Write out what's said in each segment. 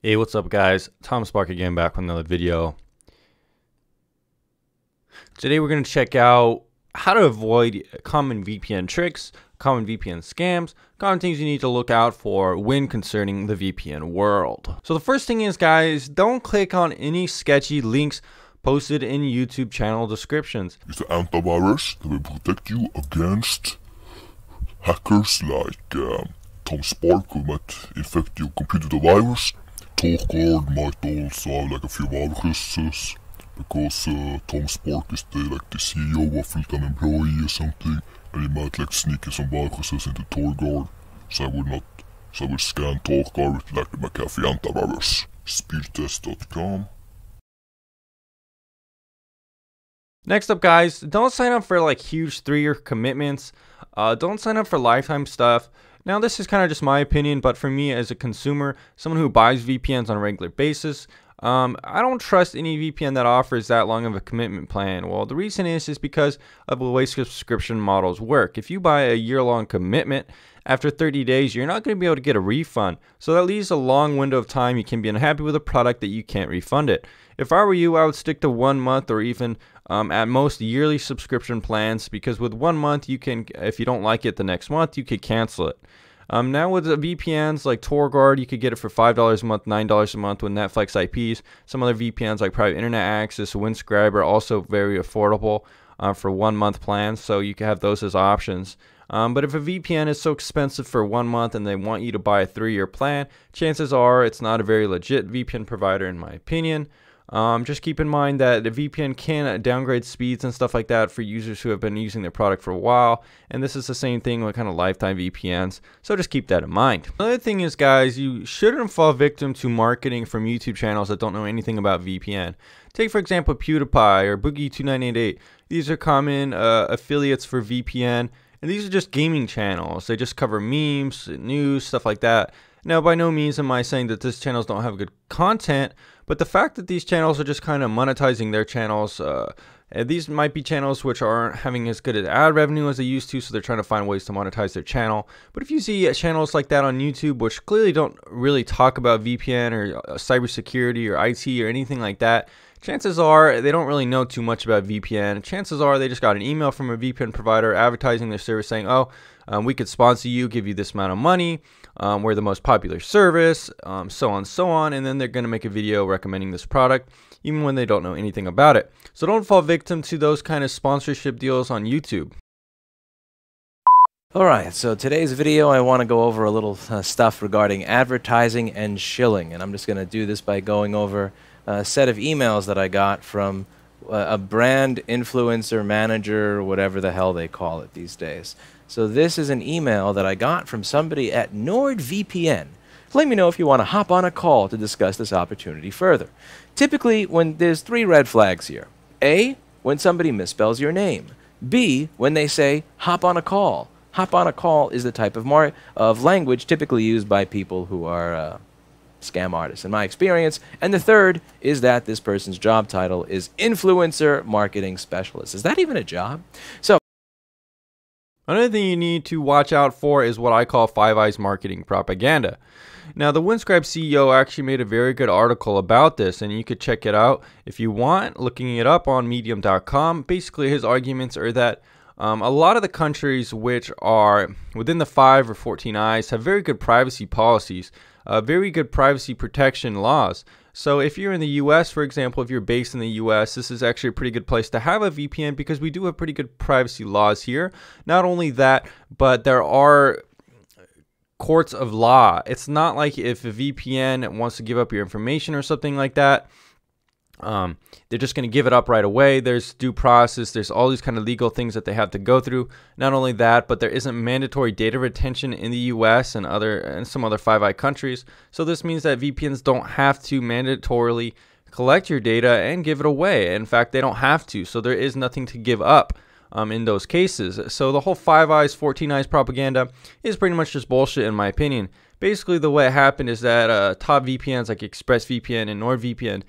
Hey, what's up guys? Tom Spark again, back with another video. Today we're going to check out how to avoid common VPN tricks, common VPN scams, common things you need to look out for when concerning the VPN world. So the first thing is, guys, don't click on any sketchy links posted in YouTube channel descriptions. It's an antivirus that will protect you against hackers like Tom Spark, who might infect your computer with a virus. TalkGuard might also have like a few viruses because Tom Spark is the CEO, a full-time employee or something, and he might like sneak in some viruses into TalkGuard. So I will scan TalkGuard with like the McAfee antivirus. Speedtest.com. Next up, guys, don't sign up for like huge 3-year commitments. Don't sign up for lifetime stuff. Now, this is kind of just my opinion, but for me as a consumer, someone who buys VPNs on a regular basis, I don't trust any VPN that offers that long of a commitment plan. Well, the reason is because of the way subscription models work. If you buy a year-long commitment, after 30 days, you're not going to be able to get a refund. So that leaves a long window of time you can be unhappy with a product that you can't refund it. If I were you, I would stick to 1 month or even at most yearly subscription plans, because with 1 month, you can, if you don't like it the next month, you could cancel it. Now with the VPNs like TalkGuard, you could get it for $5 a month, $9 a month with Netflix IPs. Some other VPNs like Private Internet Access, Windscribe are also very affordable for 1 month plans, so you can have those as options. But if a VPN is so expensive for 1 month and they want you to buy a 3-year plan, chances are it's not a very legit VPN provider in my opinion. Just keep in mind that the VPN can downgrade speeds and stuff like that for users who have been using their product for a while, and this is the same thing with kind of lifetime VPNs, so just keep that in mind. Another thing is, guys, you shouldn't fall victim to marketing from YouTube channels that don't know anything about VPN. Take, for example, PewDiePie or Boogie2988. These are common affiliates for VPN, and these are just gaming channels. They just cover memes, news, stuff like that. Now, by no means am I saying that these channels don't have good content, but the fact that these channels are just kind of monetizing their channels, these might be channels which aren't having as good an ad revenue as they used to, so they're trying to find ways to monetize their channel. But if you see channels like that on YouTube, which clearly don't really talk about VPN or cybersecurity or IT or anything like that, chances are they don't really know too much about VPN. Chances are they just got an email from a VPN provider advertising their service saying, oh, we could sponsor you, give you this amount of money, we're the most popular service, so on, and then they're going to make a video recommending this product, even when they don't know anything about it. So don't fall victim to those kind of sponsorship deals on YouTube. Alright, so today's video I want to go over a little stuff regarding advertising and shilling, and I'm just going to do this by going over a set of emails that I got from a brand influencer manager, whatever the hell they call it these days. So this is an email that I got from somebody at NordVPN. Let me know if you want to hop on a call to discuss this opportunity further. Typically, when there's 3 red flags here. A, when somebody misspells your name. B, when they say, hop on a call. Hop on a call is the type of language typically used by people who are scam artists, in my experience. And the third is that this person's job title is Influencer Marketing Specialist. Is that even a job? So, another thing you need to watch out for is what I call Five Eyes marketing propaganda. Now, the Windscribe CEO actually made a very good article about this, and you could check it out if you want, looking it up on medium.com. Basically, his arguments are that a lot of the countries which are within the 5 or 14 eyes have very good privacy policies, very good privacy protection laws. So if you're in the US, for example, if you're based in the US, this is actually a pretty good place to have a VPN because we do have pretty good privacy laws here. Not only that, but there are courts of law. It's not like if a VPN wants to give up your information or something like that, they're just going to give it up right away. There's due process. There's all these kind of legal things that they have to go through. Not only that, but there isn't mandatory data retention in the US and some other Five Eye countries. So this means that VPNs don't have to mandatorily collect your data and give it away. In fact, they don't have to. So there is nothing to give up in those cases. So the whole 5 Eyes, 14 Eyes propaganda is pretty much just bullshit in my opinion. Basically, the way it happened is that top VPNs like ExpressVPN and NordVPN,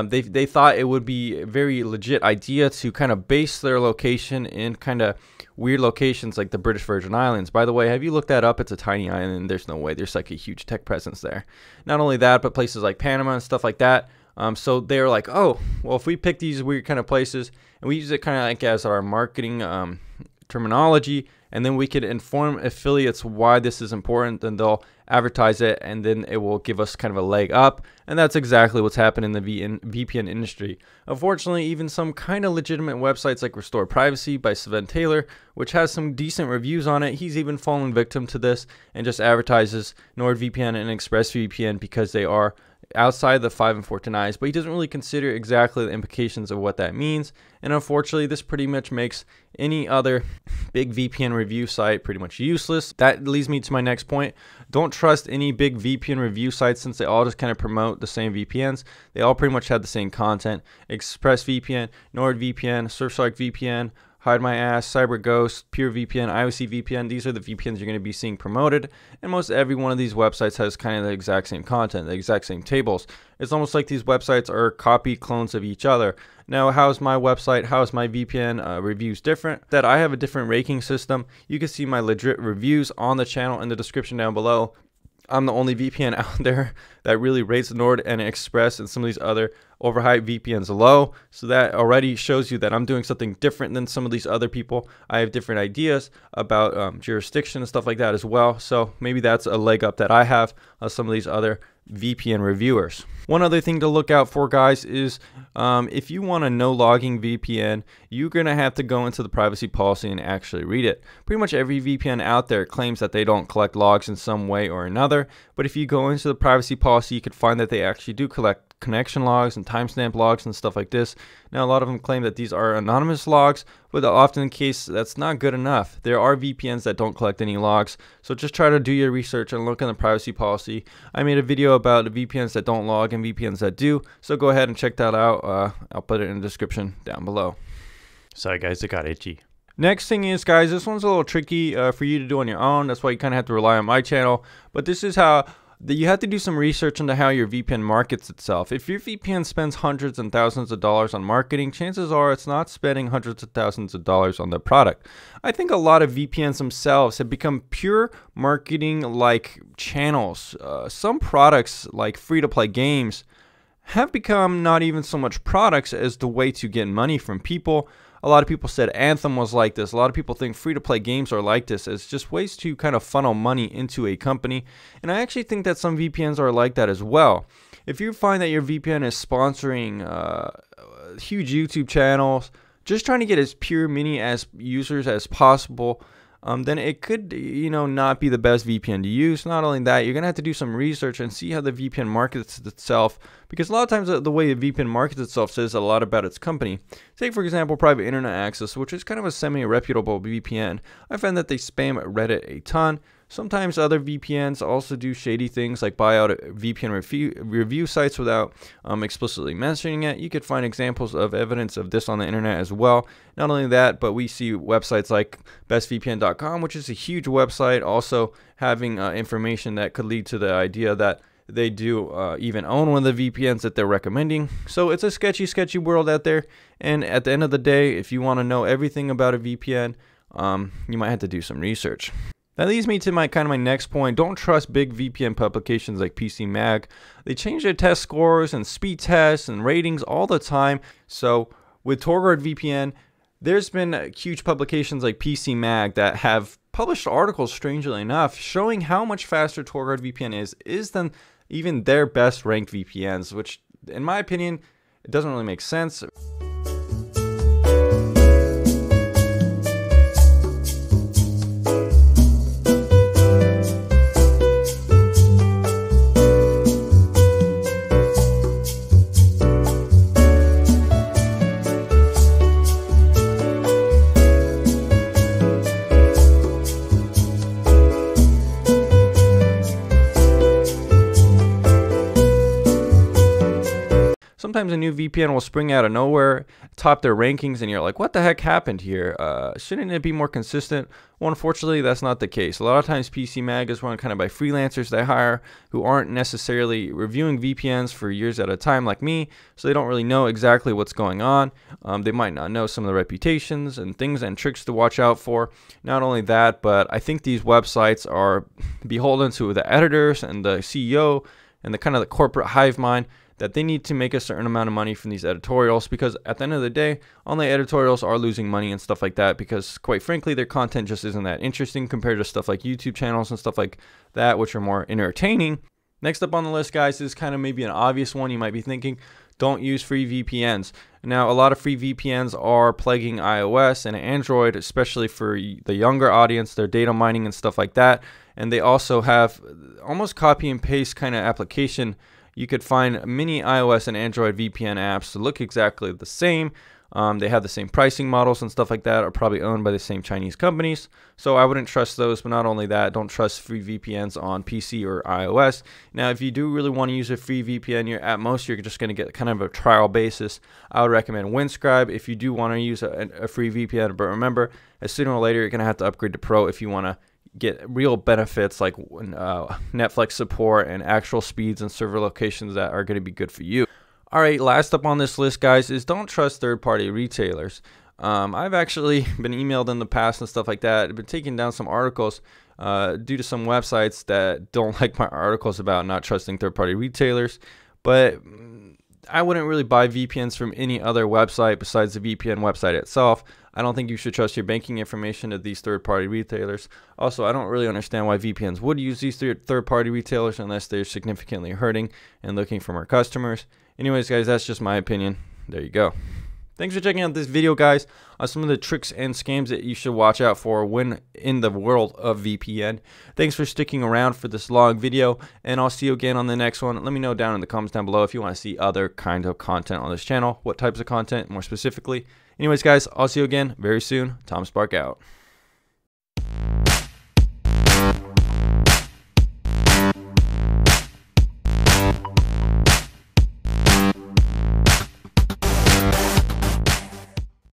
they thought it would be a very legit idea to kind of base their location in kind of weird locations like the British Virgin Islands. By the way, have you looked that up? It's a tiny island. There's no way. There's like a huge tech presence there. Not only that, but places like Panama and stuff like that. So they're like, oh, well, if we pick these weird kind of places and we use it kind of like as our marketing terminology, and then we could inform affiliates why this is important, then they'll advertise it, and then it will give us kind of a leg up. And that's exactly what's happened in the VPN industry. Unfortunately, even some kind of legitimate websites like Restore Privacy by Sven Taylor, which has some decent reviews on it, he's even fallen victim to this and just advertises NordVPN and ExpressVPN because they are outside the 5 and 4 denies, but he doesn't really consider exactly the implications of what that means. And unfortunately, this pretty much makes any other big VPN review site pretty much useless. That leads me to my next point. Don't trust any big VPN review sites, since they all just kind of promote the same VPNs. They all pretty much have the same content. ExpressVPN, NordVPN, Surfshark VPN, Hide My Ass, CyberGhost, PureVPN, IOC VPN. These are the VPNs you're going to be seeing promoted. And most every one of these websites has kind of the exact same content, the exact same tables. It's almost like these websites are copy clones of each other. Now, how is my website, how is my VPN reviews different? That I have a different ranking system. You can see my legit reviews on the channel in the description down below. I'm the only VPN out there that really rates Nord and Express and some of these other overhyped VPNs low. So that already shows you that I'm doing something different than some of these other people. I have different ideas about jurisdiction and stuff like that as well. So maybe that's a leg up that I have some of these other VPN reviewers. One other thing to look out for, guys, is if you want a no logging VPN, you're going to have to go into the privacy policy and actually read it. Pretty much every VPN out there claims that they don't collect logs in some way or another, but if you go into the privacy policy, you could find that they actually do collect connection logs and timestamp logs and stuff like this. Now, a lot of them claim that these are anonymous logs, but often in case that's not good enough. There are VPNs that don't collect any logs, so just try to do your research and look in the privacy policy. I made a video about the VPNs that don't log and VPNs that do, so go ahead and check that out. I'll put it in the description down below. Sorry guys, it got itchy. Next thing is, guys, this one's a little tricky for you to do on your own. That's why you kind of have to rely on my channel, but this is how you have to do some research into how your VPN markets itself. If your VPN spends hundreds and thousands of dollars on marketing, chances are it's not spending hundreds of thousands of dollars on their product. I think a lot of VPNs themselves have become pure marketing-like channels. Some products, like free-to-play games, have become not even so much products as the way to get money from people. A lot of people said Anthem was like this. A lot of people think free-to-play games are like this, as just ways to kind of funnel money into a company. And I actually think that some VPNs are like that as well. If you find that your VPN is sponsoring huge YouTube channels, just trying to get as pure many as users as possible, then it could, not be the best VPN to use. Not only that, you're going to have to do some research and see how the VPN markets itself, because a lot of times the way the VPN markets itself says a lot about its company. Take, for example, Private Internet Access, which is kind of a semi-reputable VPN. I find that they spam Reddit a ton. Sometimes other VPNs also do shady things like buy out VPN review sites without explicitly mentioning it. You could find examples of evidence of this on the internet as well. Not only that, but we see websites like bestvpn.com, which is a huge website, also having information that could lead to the idea that they do even own one of the VPNs that they're recommending. So it's a sketchy world out there. And at the end of the day, if you want to know everything about a VPN, you might have to do some research. That leads me to my next point. Don't trust big VPN publications like PCMag. They change their test scores and speed tests and ratings all the time. So with Torguard VPN, there's been huge publications like PCMag that have published articles, strangely enough, showing how much faster Torguard VPN is than even their best ranked VPNs, which in my opinion, it doesn't really make sense. sometimes a new VPN will spring out of nowhere, top their rankings, and you're like, what the heck happened here? Shouldn't it be more consistent? Well, unfortunately, that's not the case. A lot of times PCMag is run kind of by freelancers they hire who aren't necessarily reviewing VPNs for years at a time like me, so they don't really know exactly what's going on. They might not know some of the reputations and things and tricks to watch out for. Not only that, but I think these websites are beholden to the editors and the CEO and the kind of the corporate hive mind that they need to make a certain amount of money from these editorials, because at the end of the day, online editorials are losing money and stuff like that because, quite frankly, their content just isn't that interesting compared to stuff like YouTube channels and stuff like that, which are more entertaining. Next up on the list, guys, is kind of maybe an obvious one. You might be thinking, don't use free VPNs. Now, a lot of free VPNs are plaguing iOS and Android, especially for the younger audience. They're data mining and stuff like that. And they also have almost copy and paste kind of application. You could find many iOS and Android VPN apps to look exactly the same. They have the same pricing models and stuff like that, are probably owned by the same Chinese companies. So I wouldn't trust those, but not only that, don't trust free VPNs on PC or iOS. Now, if you do really want to use a free VPN, at most you're just going to get kind of a trial basis. I would recommend Windscribe if you do want to use a free VPN, but remember, sooner or later you're going to have to upgrade to Pro if you want to get real benefits like Netflix support and actual speeds and server locations that are going to be good for you. All right, last up on this list, guys, is don't trust third-party retailers. I've actually been emailed in the past and stuff like that. I've been taking down some articles due to some websites that don't like my articles about not trusting third-party retailers. But I wouldn't really buy VPNs from any other website besides the VPN website itself. I don't think you should trust your banking information to these third-party retailers. Also, I don't really understand why VPNs would use these third-party retailers unless they're significantly hurting and looking for more customers. Anyways, guys, that's just my opinion. There you go. Thanks for checking out this video, guys, on some of the tricks and scams that you should watch out for when in the world of VPN. Thanks for sticking around for this long video, and I'll see you again on the next one. Let me know down in the comments down below if you want to see other kinds of content on this channel, what types of content more specifically. Anyways, guys, I'll see you again very soon. Tom Spark out.